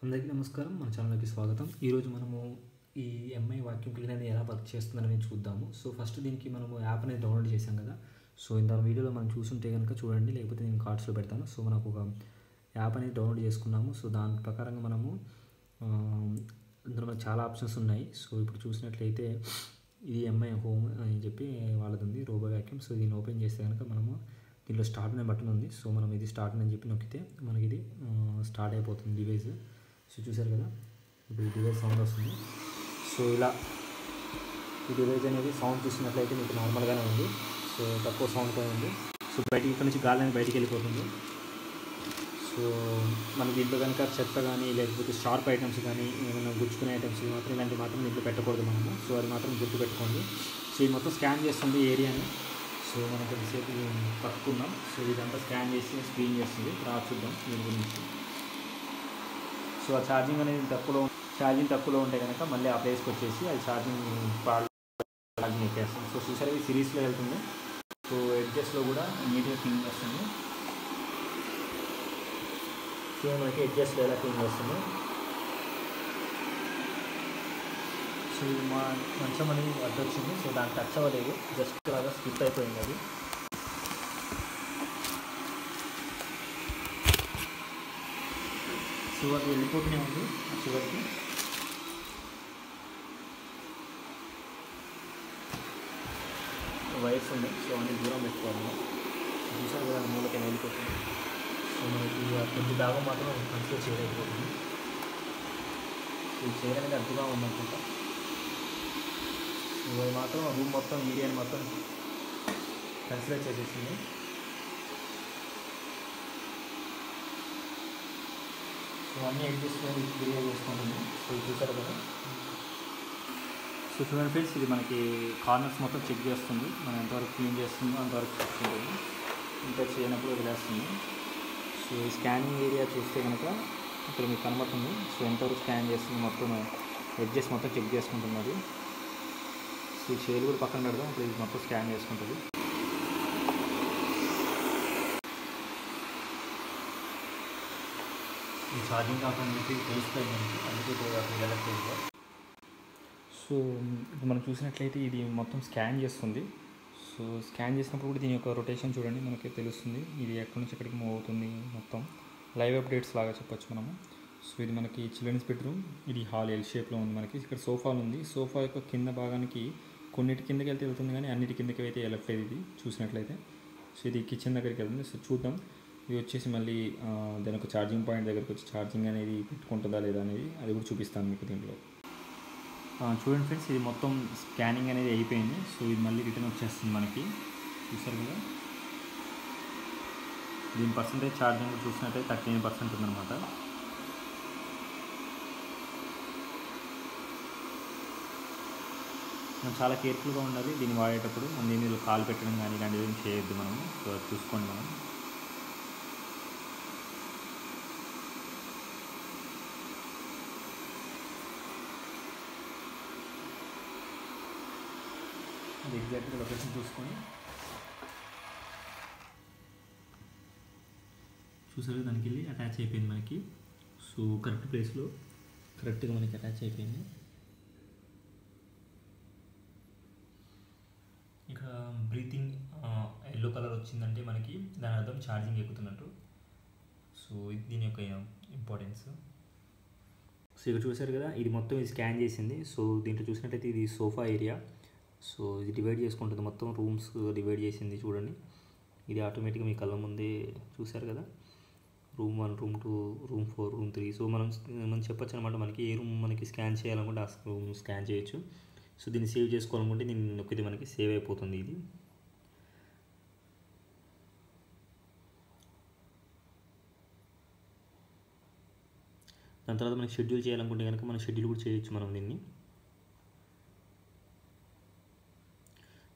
అందరికీ నమస్కారం. మన ఛానల్‌కి స్వాగతం. ఈరోజు మనము ఈ ఎంఐ వాక్యూమ్ క్లీనర్ అనేది ఎలా వర్క్ చేస్తుందనేది చూద్దాము. సో, ఫస్ట్ దీనికి మనము యాప్ అనేది డౌన్లోడ్ చేశాం కదా! సో, ఇంత వీడియోలో మనం చూసుంటే గనుక చూడండి. లేకపోతే నేను కార్డ్స్‌లో పెడతాను. సో, మనకు ఒక యాప్ అనేది డౌన్లోడ్ చేసుకున్నాము. సో, దాని ప్రకారంగా మనము ఇందులో మనకు చాలా ఆప్షన్స్ ఉన్నాయి. సో, ఇప్పుడు చూసినట్లయితే ఇది ఎంఐ హోమ్ అని చెప్పి వాళ్ళది ఉంది రోబో వాక్యూమ్. సో, దీన్ని ఓపెన్ చేస్తే గనుక మనము దీంట్లో స్టార్ట్ అనే బటన్ ఉంది. సో, మనం ఇది స్టార్ట్ అని చెప్పి నొక్కితే మనకి ఇది స్టార్ట్ అయిపోతుంది డివైస్. సో, చూసారు కదా, ఇప్పుడు ఈ డివైస్ సౌండ్ వస్తుంది. సో, ఇలా ఈ డివైస్ అనేది సౌండ్ చూసినట్లయితే మీకు నార్మల్గానే ఉంది. సో, తక్కువ సౌండ్తో ఉంది. సో, బయటికి ఇక్కడ నుంచి గాలి అనేది బయటికి వెళ్ళిపోతుంది. సో, మన దీంట్లో కనుక చెత్త కానీ లేకపోతే షార్ప్ ఐటమ్స్ కానీ ఏమైనా గుచ్చుకునే ఐటమ్స్ మాత్రం ఇలాంటివి మాత్రం దీంట్లో పెట్టకూడదు మనము. సో, అది మాత్రం గుర్తుపెట్టుకోండి. సో, ఇది మొత్తం స్కాన్ చేస్తుంది ఏరియాని. సో, మనం కొద్దిసేపు పట్టుకుందాం. సో, ఇదంతా స్కాన్ చేసి స్క్రీన్ చేస్తుంది. తర్వాత చూద్దాం దీని గురించి. సో, ఆ ఛార్జింగ్ అనేది తక్కువలో ఉంటే కనుక మళ్ళీ ఆ ప్లేస్కి వచ్చేసి అది ఛార్జింగ్ ఎక్కేస్తుంది. సో, చూసారు ఇది సిరీస్లో వెళ్తుంది. సో, ఎడ్జెస్లో కూడా నీట్గా క్లీన్ చేస్తుంది. సో, మనకి ఎడ్జెస్లో ఎలా క్లీన్ చేస్తుంది. సో, ఇది మంచం అనేది అడ్డొచ్చింది. సో, దాన్ని టచ్ అవ్వలేదు, జస్ట్ అలాగా స్కిప్ అయిపోయింది అది. సో, అది వెళ్ళిపోతూనే ఉంది చివరికి. వైర్స్ ఉన్నాయి. సో, అన్ని దూరం పెట్టుకోవాలి. చూసారు కదా మూలకి వెళ్ళిపోతుంది. సో, మనకి కొద్ది భాగం మాత్రం కన్సిడర్ చేయలేకపోతుంది. ఈ చైర్ అనేది అడ్డుగా ఉందనుకుంటా. సో, అది మాత్రం రూమ్ మొత్తం ఏరియాని మొత్తం కన్సిడర్ చేసేసింది. సో, అన్నీ అడ్జస్ట్మెంట్ క్లియర్ చేసుకుంటుంది. సో, చూసారు కదా. సో, చూడండి ఫ్రెండ్స్, ఇది మనకి కార్నర్స్ మొత్తం చెక్ చేస్తుంది. మనం ఎంతవరకు క్లీన్ చేస్తుందో అంతవరకు చూసుకుంటుంది. ఇంకా చేయనప్పుడు వదిలేస్తుంది. సో, ఈ స్కానింగ్ ఏరియా చూస్తే కనుక ఇక్కడ మీకు కనబడుతుంది. సో, ఎంతవరకు స్కాన్ చేస్తుంది మొత్తం ఎడ్జెస్ మొత్తం చెక్ చేసుకుంటున్నది. సో, ఈ చైర్ కూడా పక్కన పెడదాం. ఇప్పుడు ఇది మొత్తం స్కాన్ చేసుకుంటుంది. ఈ ఛార్జింగ్ కాకుండా తెలిసిపోయింది, అందుకే వెళ్ళట్లేదు. సో, ఇప్పుడు మనం చూసినట్లయితే ఇది మొత్తం స్కాన్ చేస్తుంది. సో, స్కాన్ చేసినప్పుడు కూడా దీని యొక్క రొటేషన్ చూడండి, మనకి తెలుస్తుంది. ఇది ఎక్కడి నుంచి ఎక్కడికి మూవ్ అవుతుంది, మొత్తం లైవ్ అప్డేట్స్ లాగా చెప్పొచ్చు మనము. సో, ఇది మనకి చిల్డ్రన్స్ బెడ్రూమ్. ఇది హాల్ ఎల్ షేప్లో ఉంది. మనకి ఇక్కడ సోఫాలు ఉంది. సోఫా యొక్క కింద భాగానికి కొన్నిటి కిందకి వెళ్తుంది కానీ అన్నిటి కిందకి అయితే వెళ్ళట్లేదు ఇది చూసినట్లయితే. సో, ఇది కిచెన్ దగ్గరికి వెళ్తుంది. సో, చూద్దాం. ఇది వచ్చేసి మళ్ళీ దాని ఒక ఛార్జింగ్ పాయింట్ దగ్గరికి వచ్చి ఛార్జింగ్ అనేది పెట్టుకుంటుందా లేదా అనేది అది కూడా చూపిస్తాను మీకు దీంట్లో. చూడండి ఫ్రెండ్స్, ఇది మొత్తం స్కానింగ్ అనేది అయిపోయింది. సో, ఇది మళ్ళీ రిటర్న్ వచ్చేస్తుంది మనకి. చూసారు కదా, దీని పర్సెంటేజ్ ఛార్జింగ్ చూసినట్టయితే 13% ఉందన్నమాట. మనం చాలా కేర్ఫుల్గా ఉండాలి దీన్ని వాడేటప్పుడు. మనం దీనిలో కాలు పెట్టడం కానీ ఇలాంటివి ఏం చేయొద్దు మనము. సో, అది చూసుకోండి మనం. అది ఎగ్జాక్ట్గా లొకేషన్ చూసుకొని చూసారు, దానికి వెళ్ళి అటాచ్ అయిపోయింది మనకి. సో, కరెక్ట్ ప్లేస్లో కరెక్ట్గా మనకి అటాచ్ అయిపోయింది. ఇక్కడ బ్రీతింగ్ ఎల్లో కలర్ వచ్చిందంటే మనకి దాని అర్థం ఛార్జింగ్ ఎక్కుతున్నట్టు. సో, ఇది దీని యొక్క ఇంపార్టెన్స్. సో, ఇక్కడ చూసారు కదా, ఇది మొత్తం ఇది స్కాన్ చేసింది. సో, దీంట్లో చూసినట్లయితే ఇది సోఫా ఏరియా. సో, ఇది డివైడ్ చేసుకుంటుంది, మొత్తం రూమ్స్ డివైడ్ చేసింది చూడండి. ఇది ఆటోమేటిక్గా మీ కళ్ళ ముందే చూసారు కదా. Room 1, room 2, room 4, room 3. So, మనం చెప్పచ్చు అనమాట, మనకి ఏ రూమ్ మనకి స్కాన్ చేయాలనుకుంటే ఆ రూమ్ స్కాన్ చేయొచ్చు. సో, దీన్ని సేవ్ చేసుకోవాలనుకుంటే దీన్ని నొక్కితే మనకి సేవ్ అయిపోతుంది ఇది. దాని తర్వాత మనకి షెడ్యూల్ చేయాలనుకుంటే కనుక మనం షెడ్యూల్ కూడా చేయొచ్చు మనం దీన్ని.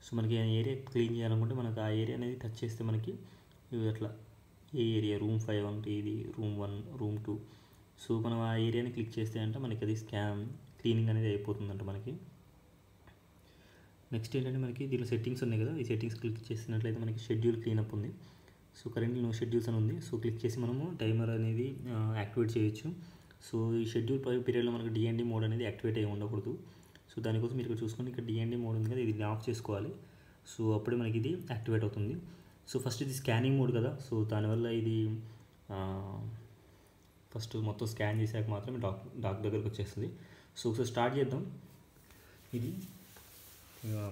సో, మనకి ఏరియా క్లీన్ చేయాలనుకుంటే మనకి ఆ ఏరియా అనేది టచ్ చేస్తే మనకి అట్లా ఏ ఏరియా రూమ్ 5 అంటే ఇది రూమ్ 1, రూమ్ 2. సో, మనం ఆ ఏరియాని క్లిక్ చేస్తే అంటే మనకి అది క్లీనింగ్ అనేది అయిపోతుందంట మనకి. నెక్స్ట్ ఏంటంటే మనకి దీంట్లో సెట్టింగ్స్ ఉన్నాయి కదా, ఈ సెట్టింగ్స్ క్లిక్ చేసినట్లయితే మనకి షెడ్యూల్ క్లీనప్ ఉంది. సో కరెంట్లీ నో షెడ్యూల్స్ అని ఉంది. సో క్లిక్ చేసి మనము టైమర్ అనేది యాక్టివేట్ చేయొచ్చు. సో ఈ షెడ్యూల్ పీరియడ్లో మనకు డిఎన్డి మోడ్ అనేది యాక్టివేట్ అయ్యి ఉండకూడదు. సో దానికోసం మీరు ఇక్కడ చూసుకొని ఇక్కడ డిఎన్డి మోడ్ ఉంది కదా, ఇది ఆఫ్ చేసుకోవాలి. సో అప్పుడే మనకి ఇది యాక్టివేట్ అవుతుంది. సో ఫస్ట్ ఇది స్కానింగ్ మోడ్ కదా, సో దానివల్ల ఇది ఫస్ట్ మొత్తం స్కాన్ చేశాక మాత్రమే డాక్టర్ దగ్గరకు వచ్చేస్తుంది. సో ఒకసారి స్టార్ట్ చేద్దాం. ఇది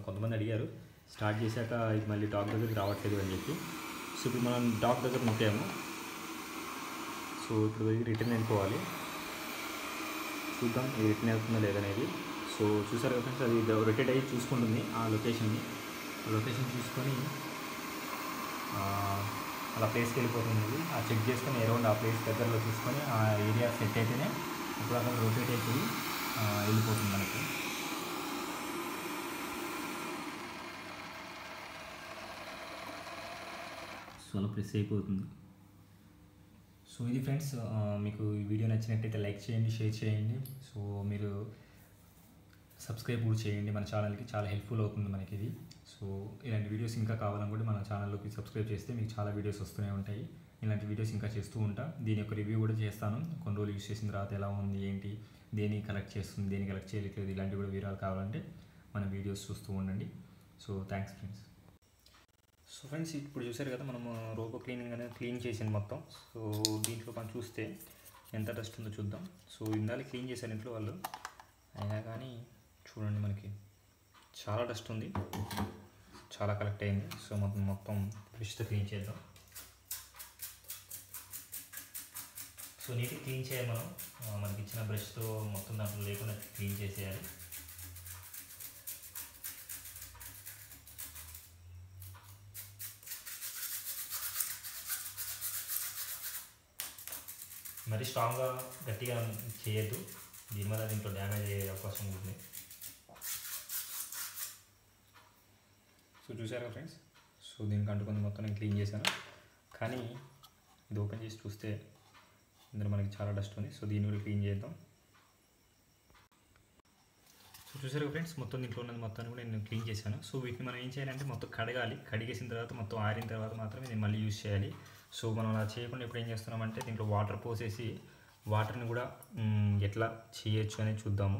కొంతమంది అడిగారు స్టార్ట్ చేశాక ఇది మళ్ళీ డాక్టర్ దగ్గరికి రావట్లేదు అని చెప్పి. సో ఇప్పుడు మనం డాక్టర్ దగ్గర నొక్కాము. సో ఇప్పుడు రిటర్న్ వెళ్ళిపోవాలి. చూద్దాం ఇది రిటర్న్ అవుతుందా లేదనేది. సో చూసారు కదా ఫ్రెండ్స్, అది రొటేట్ అయ్యి చూసుకుంటుంది ఆ లొకేషన్ చూసుకొని అలా ప్లేస్కి వెళ్ళిపోతుంది. ఆ చెక్ చేసుకొని అరౌండ్ ఆ ప్లేస్ దగ్గరలో చూసుకొని ఆ ఏరియా సెట్ అయితేనే ఇప్పుడు అక్కడ రొటేట్ అయిపోయి వెళ్ళిపోతుంది మనకి. సో అలా ప్రెస్ అయిపోతుంది. సో ఇది ఫ్రెండ్స్, మీకు ఈ వీడియో నచ్చినట్టయితే లైక్ చేయండి, షేర్ చేయండి. సో మీరు సబ్స్క్రైబ్ కూడా చేయండి మన ఛానల్కి, చాలా హెల్ప్ఫుల్ అవుతుంది మనకి ఇది. సో ఇలాంటి వీడియోస్ ఇంకా కావాలనుకుంటే మన ఛానల్లోకి సబ్స్క్రైబ్ చేస్తే మీకు చాలా వీడియోస్ వస్తూనే ఉంటాయి. ఇలాంటి వీడియోస్ ఇంకా చేస్తూ ఉంటా. దీని యొక్క రివ్యూ కూడా చేస్తాను. కొన్ని రోజులు యూస్ చేసిన తర్వాత ఎలా ఉంది ఏంటి, దేని కలెక్ట్ చేస్తుంది, దేని కలెక్ట్ చేయట్లేదు, ఇలాంటి కూడా వివరాలు కావాలంటే మన వీడియోస్ చూస్తూ ఉండండి. So thanks friends. So friends, ఇప్పుడు చూసారు కదా మనము రోబో క్లీనింగ్ అనేది క్లీన్ చేసింది మొత్తం. సో దీంట్లో మనం చూస్తే ఎంత డస్ట్ ఉందో చూద్దాం. సో ఇందాక క్లీన్ చేశారు ఇంట్లో వాళ్ళు, అయినా కానీ చూడండి మనకి చాలా డస్ట్ ఉంది, చాలా కలెక్ట్ అయింది. సో మొత్తం బ్రష్తో క్లీన్ చేద్దాం. సో నీట్గా క్లీన్ చేయాలి మనం. మనకి ఇచ్చిన బ్రష్తో మొత్తం దాంట్లో లేకుండా క్లీన్ చేసేయాలి. మరి స్ట్రాంగ్గా గట్టిగా చేయొద్దు, దీనివల్ల దీంట్లో డ్యామేజ్ అయ్యే అవకాశం ఉంటుంది. సో చూసారా ఫ్రెండ్స్, సో దీనికి అంటుకుంది మొత్తం నేను క్లీన్ చేశాను. కానీ ఇది ఓపెన్ చేసి చూస్తే ఇందులో మనకి చాలా డస్ట్ ఉంది. సో దీన్ని కూడా క్లీన్ చేద్దాం. సో చూసారు ఫ్రెండ్స్, మొత్తం దీంట్లో ఉన్నది మొత్తాన్ని కూడా నేను క్లీన్ చేశాను. సో వీటిని మనం ఏం చేయాలంటే మొత్తం కడగాలి. కడిగేసిన తర్వాత మొత్తం ఆరిన తర్వాత మాత్రమే నేను మళ్ళీ యూజ్ చేయాలి. సో మనం అలా చేయకుండా ఇప్పుడు ఏం చేస్తున్నామంటే దీంట్లో వాటర్ పోసేసి వాటర్ని కూడా ఎట్లా చేయొచ్చు అనేది చూద్దాము.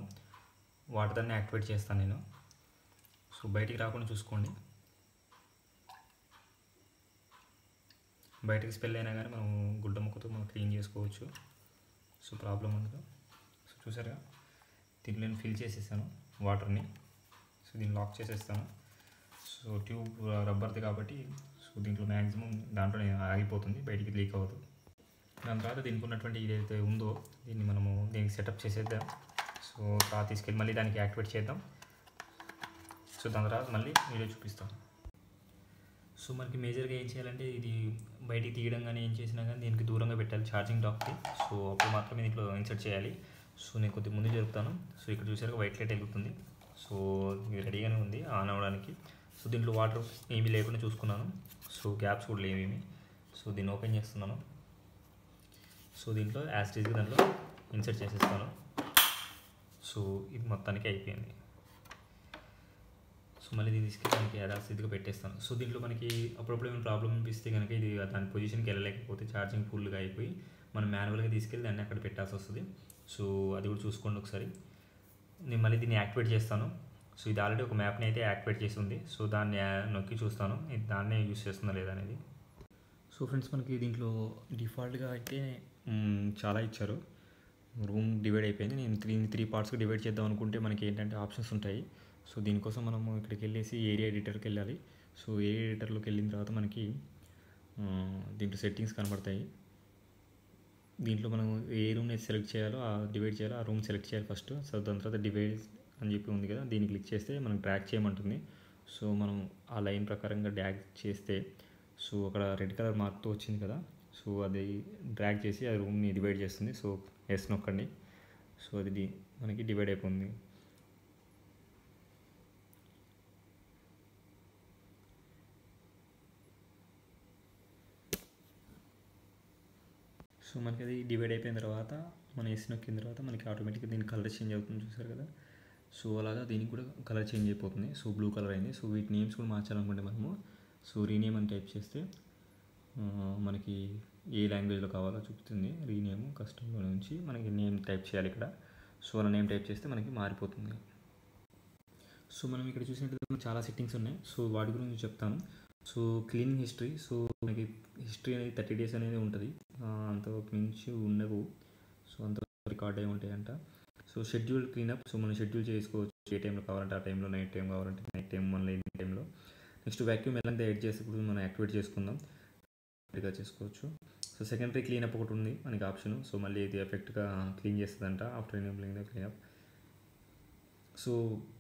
వాటర్ని యాక్టివేట్ చేస్తాను నేను. సో బయటికి రాకుండా చూసుకోండి. బయటకి స్పెల్ అయినా కానీ మనం గుడ్డ ముక్కతో మనం క్లీన్ చేసుకోవచ్చు. సో ప్రాబ్లం ఉండదు. సో చూసారుగా దీంట్లో నేను ఫిల్ చేసేసాను వాటర్ని. సో దీన్ని లాక్ చేసేస్తాను. సో ట్యూబ్ రబ్బర్ది కాబట్టి సో దీంట్లో మ్యాక్సిమం దాంట్లో ఆగిపోతుంది, బయటికి లీక్ అవ్వదు. దాని తర్వాత దీనికి ఉన్నటువంటి ఏదైతే ఉందో దీనికి సెటప్ చేసేద్దాం. సో తర్వాత తీసుకెళ్ళి మళ్ళీ దానికి యాక్టివేట్ చేద్దాం. సో దాని తర్వాత మళ్ళీ వీడియో చూపిస్తాను. సో మనకి మేజర్గా ఏం చేయాలంటే ఇది బయటికి తీయడం కానీ ఏం చేసినా కానీ దీనికి దూరంగా పెట్టాలి ఛార్జింగ్ డాక్కి. సో అప్పుడు మాత్రమే దీంట్లో ఇన్సర్ట్ చేయాలి. సో నేను కొద్దిగా ముందు జరుపుతాను. సో ఇక్కడ చూసారు వైట్ లైట్ వెలుగుతుంది. సో ఇది రెడీగానే ఉంది ఆన్ అవ్వడానికి. సో దీంట్లో వాటర్ ఏమీ లేకుండా చూసుకున్నాను. సో గ్యాప్స్ కూడా లేవేమి. సో దీన్ని ఓపెన్ చేస్తున్నాను. సో దీంట్లో యాస్టీజ్గా దాంట్లో ఇన్సర్ట్ చేసేస్తాను. సో ఇది మొత్తానికి అయిపోయింది. సో మళ్ళీ దీన్ని తీసుకెళ్ళి దానికి యథాస్థితిగా పెట్టేస్తాను. సో దీంట్లో మనకి అప్పుడప్పుడు ఏమైనా ప్రాబ్లం అనిపిస్తే కనుక ఇది దాని పొజిషన్కి వెళ్ళలేకపోతే ఛార్జింగ్ ఫుల్గా అయిపోయి మనం మాన్యువల్గా తీసుకెళ్ళి దాన్ని అక్కడ పెట్టాల్సి వస్తుంది. సో అది కూడా చూసుకోండి ఒకసారి. నేను మళ్ళీ దీన్ని యాక్టివేట్ చేస్తాను. సో ఇది ఆల్రెడీ ఒక మ్యాప్ని అయితే యాక్టివేట్ చేసి ఉంది. సో దాన్ని నొక్కి చూస్తాను ఇది దాన్నే యూస్ చేస్తుందా లేదా అనేది. సో ఫ్రెండ్స్, మనకి దీంట్లో డిఫాల్ట్గా అయితే చాలా ఇచ్చారు. రూమ్ డివైడ్ అయిపోయింది. నేను త్రీ పార్ట్స్కి డివైడ్ చేద్దాం అనుకుంటే మనకి ఏంటంటే ఆప్షన్స్ ఉంటాయి. సో దీనికోసం మనము ఇక్కడికి వెళ్ళేసి ఏరియా ఎడిటర్కి వెళ్ళాలి. సో ఏరియా ఎడిటర్లోకి వెళ్ళిన తర్వాత మనకి దీంట్లో సెట్టింగ్స్ కనబడతాయి. దీంట్లో మనం ఏ రూమ్ని సెలెక్ట్ చేయాలో డివైడ్ చేయాలో ఆ రూమ్ సెలెక్ట్ చేయాలి ఫస్ట్. సో దాని తర్వాత డివైడ్ అని చెప్పి ఉంది కదా, దీన్ని క్లిక్ చేస్తే మనం డ్రాగ్ చేయమంటుంది. సో మనం ఆ లైన్ ప్రకారంగా డ్రాగ్ చేస్తే సో అక్కడ రెడ్ కలర్ మార్క్తో వచ్చింది కదా, సో అది డ్రాగ్ చేసి ఆ రూమ్ని డివైడ్ చేస్తుంది. సో ఎస్ నొక్కండి. సో అది మనకి డివైడ్ అయిపోయింది. సో మనకి అది డివైడ్ అయిపోయిన తర్వాత మనం ఎస్ నొక్కిన తర్వాత మనకి ఆటోమేటిక్గా దీని కలర్ చేంజ్ అవుతుంది. చూసారు కదా, సో అలాగా దీనికి కూడా కలర్ చేంజ్ అయిపోతుంది. సో బ్లూ కలర్ అయింది. సో వీటి నేమ్స్ కూడా మార్చాలనుకుంటే మనము సో రీనేమ్ అని టైప్ చేస్తే మనకి ఏ లాంగ్వేజ్లో కావాలో చూపుతుంది. రీనేమ్ కస్టమ్లో నుంచి మనకి నేమ్ టైప్ చేయాలి ఇక్కడ. సో అలా నేమ్ టైప్ చేస్తే మనకి మారిపోతుంది. సో మనం ఇక్కడ చూసినట్లయితే చాలా సెట్టింగ్స్ ఉన్నాయి. సో వాటి గురించి చెప్తాను. సో క్లీనింగ్ హిస్టరీ, సో మనకి హిస్టరీ అనేది 30 days అనేది ఉంటుంది, అంతకు మించి ఉండవు. సో అంత రికార్డ్ అయి ఉంటాయంట. సో షెడ్యూల్ క్లీనప్, సో మనం షెడ్యూల్ చేసుకోవచ్చు, ఏ టైంలో కావాలంటే ఆ టైంలో, నైట్ టైం కావాలంటే నైట్ టైం, మళ్ళీ ఈ టైంలో. నెక్స్ట్ వ్యాక్యూమ్ ఎలా ఎడిట్ చేసేప్పుడు మనం యాక్టివేట్ చేసుకుందాం, యాక్టివేట్గా చేసుకోవచ్చు. సో సెకండరీ క్లీనప్ ఒకటి ఉంది మనకి ఆప్షన్. సో మళ్ళీ ఇది ఎఫెక్ట్గా క్లీన్ చేస్తుందంట after enabling the cleanup. So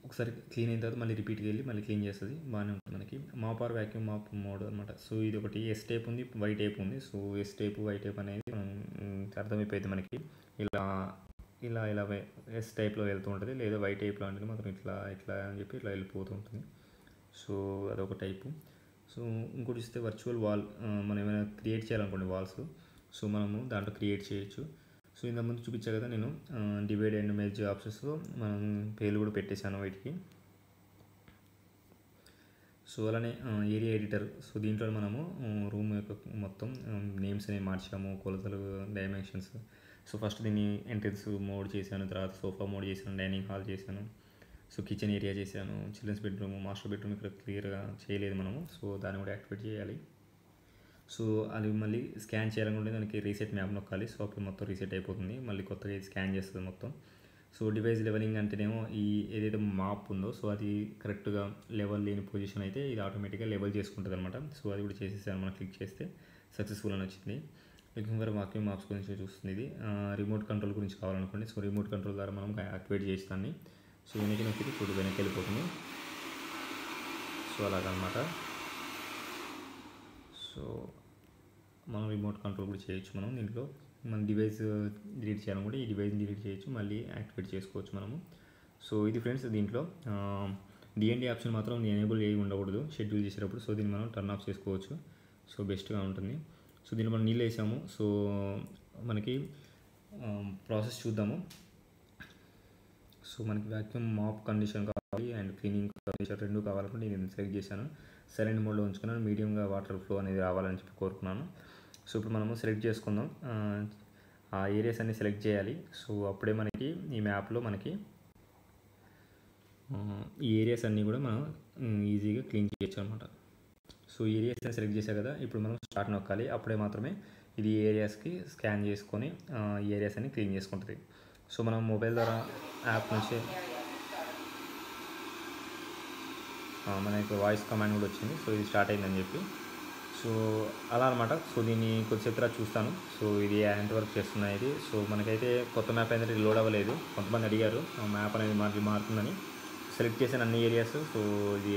ఒకసారి క్లీన్ అయిన తర్వాత మళ్ళీ రిపీట్కి వెళ్ళి మళ్ళీ క్లీన్ చేస్తుంది, బాగానే ఉంటుంది మనకి. Mop or vacuum mop mode అనమాట. సో ఇది ఒకటి ఎస్ టైప్ ఉంది, వై టైప్ ఉంది. So S type, Y type అనేది మనం అర్థమైపోయింది మనకి. ఇలా ఇలా ఇలా ఎస్ టైప్లో వెళ్తూ ఉంటుంది, లేదా వై టైప్లో అంటే మాత్రం ఇట్లా ఇట్లా అని చెప్పి ఇట్లా వెళ్ళిపోతూ ఉంటుంది. సో అదొక టైపు. సో ఇంకోటి ఇస్తే వర్చువల్ వాల్, మనం ఏమైనా క్రియేట్ చేయాలనుకోండి వాల్స్, సో మనము దాంట్లో క్రియేట్ చేయొచ్చు. సో ఇంతకుముందు చూపించా కదా నేను డివైడ్ అండ్ మెర్జ్ ఆప్షన్స్లో మనం పేర్లు కూడా పెట్టేశాను వీటికి. సో అలానే ఏరియా ఎడిటర్, సో దీంట్లో మనము రూమ్ యొక్క మొత్తం నేమ్స్ అనేవి మార్చాము, కొలతలు, డైమెన్షన్స్. సో ఫస్ట్ దీన్ని ఎంట్రన్స్ మోడ్ చేశాను, తర్వాత సోఫా మోడ్ చేశాను, డైనింగ్ హాల్ చేశాను, సో కిచెన్ ఏరియా చేశాను, చిల్డ్రన్స్ బెడ్రూమ్, మాస్టర్ బెడ్రూమ్ ఇక్కడ క్లియర్గా చేయలేదు మనము. సో దాన్ని కూడా యాక్టివేట్ చేయాలి. సో అది మళ్ళీ స్కాన్ చేయాలనుకుంటే దానికి రీసెట్ మ్యాప్ నొక్కాలి. సో అప్పుడు మొత్తం రీసెట్ అయిపోతుంది, మళ్ళీ కొత్తగా ఇది స్కాన్ చేస్తుంది మొత్తం. సో డివైస్ లెవెలింగ్ అంటేనేమో ఈ ఏదైతే మాప్ ఉందో సో అది కరెక్ట్గా లెవెల్ లేని పొజిషన్ అయితే ఇది ఆటోమేటిక్గా లెవెల్ చేసుకుంటుంది అనమాట. సో అది కూడా చేసేసాను, మనం క్లిక్ చేస్తే సక్సెస్ఫుల్ అని వచ్చింది. లుకింగ్ ఫర్ వాక్యూమ్ మాప్స్ గురించి చూస్తుంది ఇది. రిమోట్ కంట్రోల్ గురించి కావాలనుకోండి, సో రిమోట్ కంట్రోల్ ద్వారా మనం యాక్టివేట్ చేస్తాన్ని. సో వెనక్కి నొక్కితే చూడు వెనక్కి వెళ్ళిపోతుంది. సో అలాగనమాట. సో మనం రిమోట్ కంట్రోల్ కూడా చేయొచ్చు. మనం దీంట్లో మన డివైస్ డిలీట్ చేయాలనుకుంటే ఈ డివైస్ని డిలీట్ చేయొచ్చు, మళ్ళీ యాక్టివేట్ చేసుకోవచ్చు మనము. సో ఇది ఫ్రెండ్స్, దీంట్లో డిఎన్డి ఆప్షన్ మాత్రం ఎనేబుల్ అయ్యి ఉండకూడదు షెడ్యూల్ చేసేటప్పుడు. సో దీన్ని మనం టర్న్ ఆఫ్ చేసుకోవచ్చు, సో బెస్ట్గా ఉంటుంది. సో దీంట్లో మనం నీళ్ళు వేసాము. సో మనకి ప్రాసెస్ చూద్దాము. సో మనకి వ్యాక్యూమ్ మాప్ కండిషన్ కావాలి అండ్ క్లీనింగ్ కండిషన్ రెండు కావాలనుకుంటే నేను సెలెక్ట్ చేశాను. సైలెంట్ మోడ్లో ఉంచుకున్నాను, మీడియంగా వాటర్ ఫ్లో అనేది రావాలని చెప్పి కోరుకున్నాను. సో ఇప్పుడు మనము సెలెక్ట్ చేసుకుందాం, ఆ ఏరియాస్ అన్ని సెలెక్ట్ చేయాలి. సో అప్పుడే మనకి ఈ మ్యాప్లో మనకి ఈ ఏరియాస్ అన్నీ కూడా మనం ఈజీగా క్లీన్ చేయొచ్చు అనమాట. సో ఏరియాస్ అని సెలెక్ట్ చేశాం కదా, ఇప్పుడు మనం స్టార్ట్ నొక్కాలి, అప్పుడే మాత్రమే ఇది ఏరియాస్కి స్కాన్ చేసుకొని ఈ ఏరియాస్ అన్ని క్లీన్ చేసుకుంటుంది. సో మనం మొబైల్ ద్వారా యాప్ నుంచి మనకి వాయిస్ కమాండ్ కూడా వచ్చింది. సో ఇది స్టార్ట్ అయిందని చెప్పి. సో అలా అనమాట. సో దీన్ని కొద్దిసేపు తర్వాత చూస్తాను. సో ఇది ఎంతవరకు చేస్తున్నాయి ఇది. సో మనకైతే కొత్త మ్యాప్ అయితే లోడ్ అవ్వలేదు, కొంతమంది అడిగారు మ్యాప్ అనేది మారుతుందని. సెలెక్ట్ చేసిన అన్ని ఏరియాస్ సో ఇది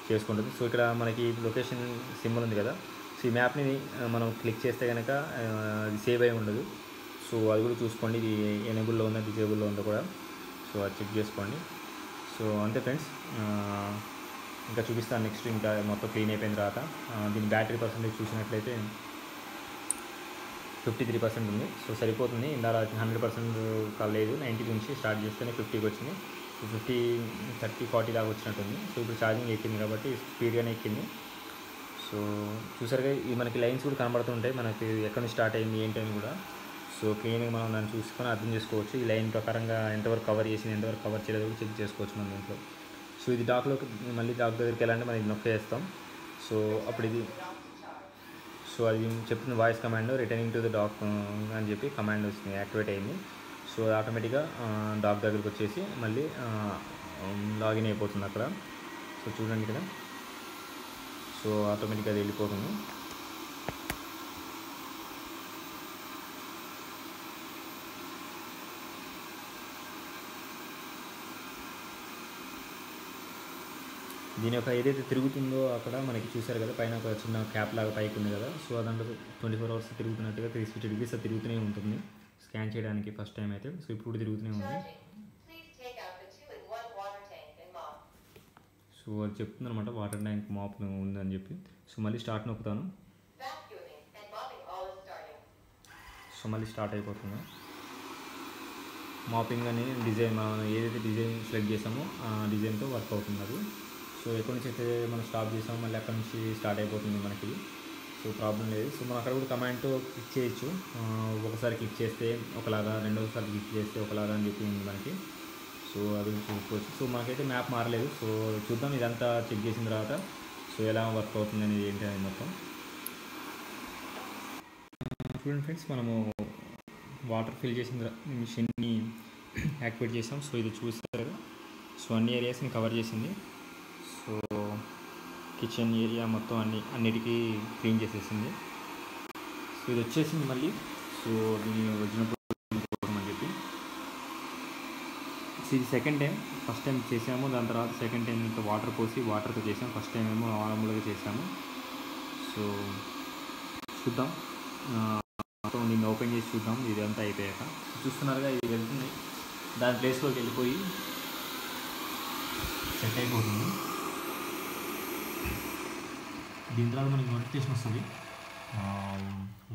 చేసుకుంటుంది. సో ఇక్కడ మనకి లొకేషన్ సింబల్ ఉంది కదా, సో ఈ మ్యాప్ని మనం క్లిక్ చేస్తే కనుక అది సేవ్ అయి ఉండదు. సో అది కూడా చూసుకోండి, ఇది ఎనేబుల్లో ఉందా డిజేబుల్లో ఉందో కూడా సో అది చెక్ చేసుకోండి. సో అంతే ఫ్రెండ్స్, ఇంకా చూపిస్తాను నెక్స్ట్. ఇంకా మొత్తం క్లీన్ అయిపోయిన తర్వాత దీని బ్యాటరీ పర్సెంటేజ్ చూసినట్లయితే 53% ఉంది. సో సరిపోతుంది, ఇందాక 100% కాలేదు, 90 నుంచి స్టార్ట్ చేస్తేనే 50కి వచ్చింది. సో 50, 30, 40 దాకా వచ్చినట్టుంది. సో ఇప్పుడు ఛార్జింగ్ ఎక్కింది కాబట్టి స్పీడ్గానే ఎక్కింది. సో చూసారుగా ఈ మనకి లైన్స్ కూడా కనబడుతుంటాయి, మనకి ఎక్కడి నుంచి స్టార్ట్ అయింది ఏంటి అని కూడా. సో క్లీన్గా మనం దాన్ని చూసుకొని అర్థం చేసుకోవచ్చు, ఈ లైన్ ప్రకారంగా ఎంతవరకు కవర్ చేసింది ఎంతవరకు కవర్ చేయలేదు కూడా చెక్ చేసుకోవచ్చు మన దీంట్లో. సో ఇది డాక్లోకి మళ్ళీ డాక్ దగ్గరికి వెళ్ళాలంటే మనం ఇది నొక్కేస్తాం. సో అప్పుడు ఇది సో అది చెప్తుంది voice command returning to the dock అని చెప్పి కమాండ్ వచ్చింది, యాక్టివేట్ అయింది. సో ఆటోమేటిక్గా డాక్ దగ్గరికి వచ్చేసి మళ్ళీ లాగిన్ అయిపోతుంది అక్కడ. సో చూడండి ఇక్కడ, సో ఆటోమేటిక్గా అది వెళ్ళిపోతుంది. దీని యొక్క ఏదైతే తిరుగుతుందో అక్కడ మనకి చూసారు కదా, పైన ఒక చిన్న క్యాప్ లాగా పైకి ఉంది కదా. సో దాంట్లో 24 hours తిరుగుతున్నట్టుగా 360 degrees తిరుగుతూనే ఉంటుంది స్కాన్ చేయడానికి ఫస్ట్ టైం అయితే. సో ఇప్పుడు తిరుగుతూనే ఉంది. సో అది చెప్తుంది అనమాట వాటర్ ట్యాంక్ మాప్ ఉందని చెప్పి. సో మళ్ళీ స్టార్ట్ నొక్కుతాను. సో మళ్ళీ స్టార్ట్ అయిపోతుంది. మాపింగ్ అని డిజైన్ మనం ఏదైతే డిజైన్ సెలెక్ట్ చేసామో ఆ డిజైన్తో వర్క్ అవుతుంది అది. సో ఎక్కడి నుంచి అయితే మనం స్టాప్ చేసామో మళ్ళీ అక్కడి నుంచి స్టార్ట్ అయిపోతుంది మనకి. సో సో ప్రాబ్లం లేదు. సో మనం అక్కడ కూడా కమాండ్ క్లిక్ చేయొచ్చు. ఒకసారి క్లిక్ చేస్తే ఒకలాగా, రెండోసారి క్లిక్ చేస్తే ఒకలాగా అని చెప్పి ఉంది మనకి. సో అది చూసుకోవచ్చు. సో మనకైతే మ్యాప్ మారలేదు. సో చూద్దాం ఇదంతా చెక్ చేసిన తర్వాత సో ఎలా వర్క్ అవుతుంది అనేది ఏంటి అనేది మొత్తం. చూడండి ఫ్రెండ్స్, మనము వాటర్ ఫిల్ చేసిన మిషన్ని యాక్టివేట్ చేసాం. సో ఇది చూస్తారు. సో అన్ని ఏరియాస్ని కవర్ చేసింది. సో కిచెన్ ఏరియా మొత్తం అన్నిటికీ క్లీన్ చేసేసింది. సో ఇది వచ్చేసింది మళ్ళీ. సో దీని వచ్చినప్పుడు అని చెప్పి ఇది సెకండ్ టైం. ఫస్ట్ టైం చేసాము, దాని తర్వాత సెకండ్ టైం ఇంకా వాటర్ పోసి వాటర్తో చేసాము. ఫస్ట్ టైం ఏమో నార్మల్గా చేసాము. సో చూద్దాం, దీన్ని ఓపెన్ చేసి చూద్దాం ఇదంతా అయిపోయాక. చూస్తున్నారుగా, ఇది వెళ్తుంది దాని ప్లేస్లోకి వెళ్ళిపోయి సెట్ అయిపోతుంది. దీని తర్వాత మనకి నోటిఫికేషన్ వస్తుంది,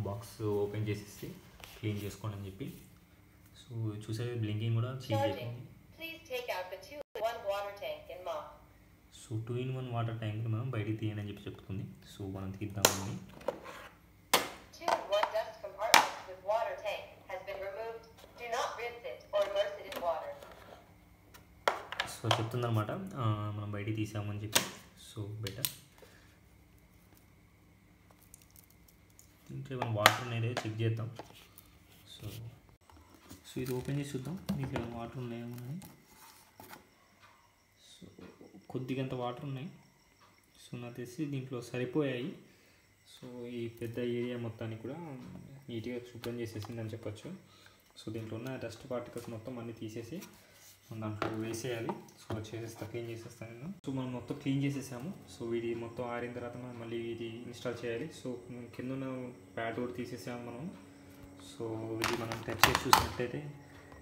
బాక్స్ ఓపెన్ చేసేసి క్లీన్ చేసుకోండి అని చెప్పి. సో చూసే బ్లింకింగ్ కూడా చేంజ్ అయిపోయింది. సో 2-in-1 వాటర్ ట్యాంక్ని మనం బయటికి తీయండి అని చెప్పి చెప్తుంది. సో మనం తీద్దామండి. సో చెప్తుందన్నమాట మనం బయటికి తీసామని చెప్పి. సో బెటర్ ఇంకా మనం వాటర్ అనేది చెక్ చేద్దాం. సో సో ఇది ఓపెన్ చేసి చూద్దాం దీంట్లో ఏమైనా వాటర్ ఉన్నాయేమో అని. సో కొద్దిగంత వాటర్ ఉన్నాయి. సో నాకు తెలిసి దీంట్లో సరిపోయాయి. సో ఈ పెద్ద ఏరియా మొత్తాన్ని కూడా నీట్గా శుభ్రం చేసేసిందని చెప్పచ్చు. సో దీంట్లో ఉన్న డస్ట్ పార్టికల్స్ మొత్తం అన్నీ తీసేసి దాంట్లో వేసేయాలి. సో చేసేస్తా, క్లీన్ చేసేస్తాను నేను. సో మనం మొత్తం క్లీన్ చేసేసాము. సో వీడి మొత్తం ఆరిన తర్వాత మనం మళ్ళీ ఇది ఇన్స్టాల్ చేయాలి. సో కింద ఉన్న ప్యాడ్ కూడా తీసేసాము మనం. సో ఇది మనం టచ్ చేసి చూసినట్లయితే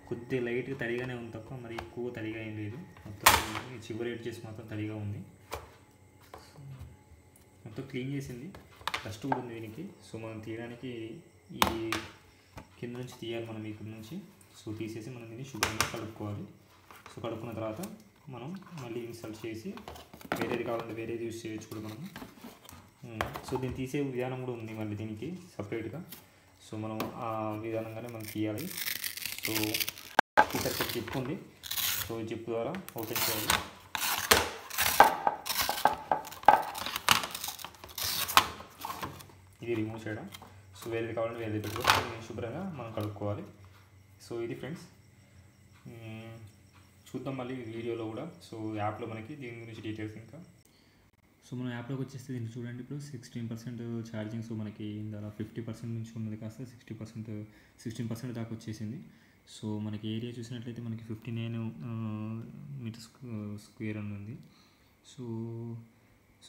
కొద్దిగా లైట్గా తడిగానే ఉంది తప్ప మరి ఎక్కువ తడిగా ఏం లేదు. మొత్తం చివరి ఎడ్జెస్ మొత్తం తడిగా ఉంది. మొత్తం క్లీన్ చేసింది. డస్ట్ కూడా ఉంది దీనికి. సో మనం తీయడానికి ఈ కింద నుంచి తీయాలి మనం, ఇక్కడ నుంచి. సో తీసేసి మనం దీన్ని శుభ్రంగా కలుపుకోవాలి. సో కడుక్కున్న తర్వాత మనం మళ్ళీ ఇన్స్టాల్ చేసి వేరేది కావాలంటే వేరేది యూజ్ చేయొచ్చు కూడా మనము. సో దీన్ని తీసే విధానం కూడా ఉంది మళ్ళీ దీనికి సపరేట్గా. సో మనం ఆ విధానంగానే మనం తీయాలి. సో ఇక్కడ జిప్ ఉంది. సో జిప్ ద్వారా ఓపెన్ చేయాలి. ఇది రిమూవ్ చేయడం. సో వేరేది కావాలంటే వేరేది పెట్టుకోవాలి. శుభ్రంగా మనం కడుక్కోవాలి. సో ఇది ఫ్రెండ్స్, చూద్దాం మళ్ళీ వీడియోలో కూడా. సో యాప్లో మనకి దీని గురించి డీటెయిల్స్ ఇంకా. సో మనం యాప్లోకి వచ్చేస్తే దీన్ని చూడండి. ఇప్పుడు 16% ఛార్జింగ్. సో మనకి ఇందులో 50% నుంచి ఉన్నది కాస్త 16% దాకా వచ్చేసింది. సో మనకి ఏరియా చూసినట్లయితే మనకి 59 మీటర్ స్క్వేర్ అని ఉంది. సో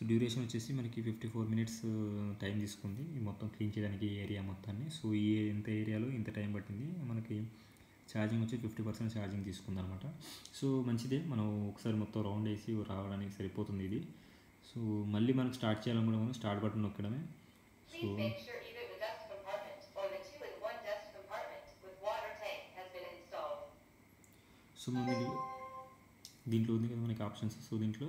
డ్యూరేషన్ వచ్చేసి మనకి 54 మినిట్స్ టైం తీసుకుంది ఈ మొత్తం క్లీన్ చేయడానికి ఈ ఏరియా మొత్తాన్ని. సో ఈ ఇంత ఏరియాలో ఇంత టైం పట్టింది. మనకి ఛార్జింగ్ వచ్చి 50% ఛార్జింగ్ తీసుకుంది అనమాట. సో మంచిదే, మనం ఒకసారి మొత్తం రౌండ్ వేసి రావడానికి సరిపోతుంది ఇది. సో మళ్ళీ మనకు స్టార్ట్ చేయాలనుకుంటే మనం స్టార్ట్ బటన్ నొక్కడమే. సో సో మనం దీంట్లో ఉంది కదా మనకి ఆప్షన్స్. సో దీంట్లో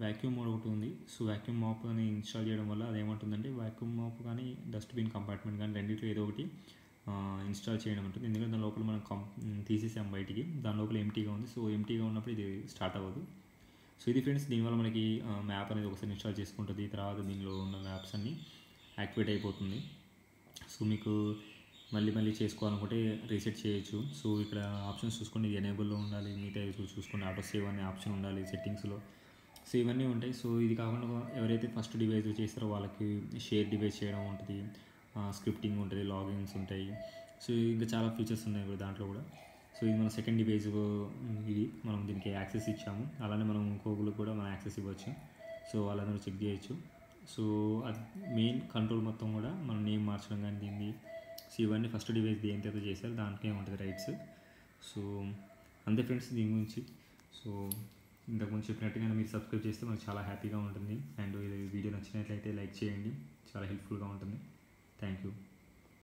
వ్యాక్యూమ్ మోడ్ ఒకటి ఉంది. సో వ్యాక్యూమ్ మాప్ అని ఇన్స్టాల్ చేయడం వల్ల అదేమంటుందంటే వ్యాక్యూమ్ మాప్ కానీ డస్ట్బిన్ కంపార్ట్మెంట్ కానీ రెండింటిలో ఏదో ఒకటి ఇన్స్టాల్ చేయడం ఉంటుంది. ఎందుకంటే దాని లోపల మనం తీసేసాం బయటికి, దాని లోపల ఎంటీగా ఉంది. సో ఎంటీగా ఉన్నప్పుడు ఇది స్టార్ట్ అవ్వదు. సో ఇది ఫ్రెండ్స్, దీనివల్ల మనకి మ్యాప్ అనేది ఒకసారి ఇన్స్టాల్ చేసుకుంటుంది. తర్వాత దీనిలో ఉన్న మ్యాప్స్ అన్నీ యాక్టివేట్ అయిపోతుంది. సో మీకు మళ్ళీ చేసుకోవాలనుకుంటే రీసెట్ చేయొచ్చు. సో ఇక్కడ ఆప్షన్స్ చూసుకోండి, ఇది ఎనేబుల్లో ఉండాలి, మిగతా చూసుకోండి, ఆటో సేవ్ అనే ఆప్షన్ ఉండాలి సెట్టింగ్స్లో. సో ఇవన్నీ ఉంటాయి. సో ఇది కాకుండా ఎవరైతే ఫస్ట్ డివైస్ చేస్తారో వాళ్ళకి షేర్ డివైస్ చేయడం ఉంటుంది, స్క్రిప్టింగ్ ఉంటుంది, లాగిన్స్ ఉంటాయి. సో ఇంకా చాలా ఫీచర్స్ ఉన్నాయి కూడా దాంట్లో కూడా. సో ఇది మన సెకండ్ డివైస్, ఇది మనం దీనికి యాక్సెస్ ఇచ్చాము. అలానే మనం ఇంకొకరికి కూడా మనం యాక్సెస్ ఇవ్వచ్చు. సో వాళ్ళందరూ చెక్ చేయొచ్చు. సో మెయిన్ కంట్రోల్ మొత్తం కూడా మనం నేమ్ మార్చడం కానీ దీన్ని. సో ఇవన్నీ ఫస్ట్ డివైస్ దేనితో చేశారు దానికే ఉంటుంది రైట్స్. సో అంతే ఫ్రెండ్స్ దీని గురించి. సో ఇంతకుముందు చెప్పినట్టుగా మీరు సబ్స్క్రైబ్ చేస్తే మనకు చాలా హ్యాపీగా ఉంటుంది. అండ్ ఇది వీడియో నచ్చినట్లయితే లైక్ చేయండి, చాలా హెల్ప్ఫుల్గా ఉంటుంది. Thank you.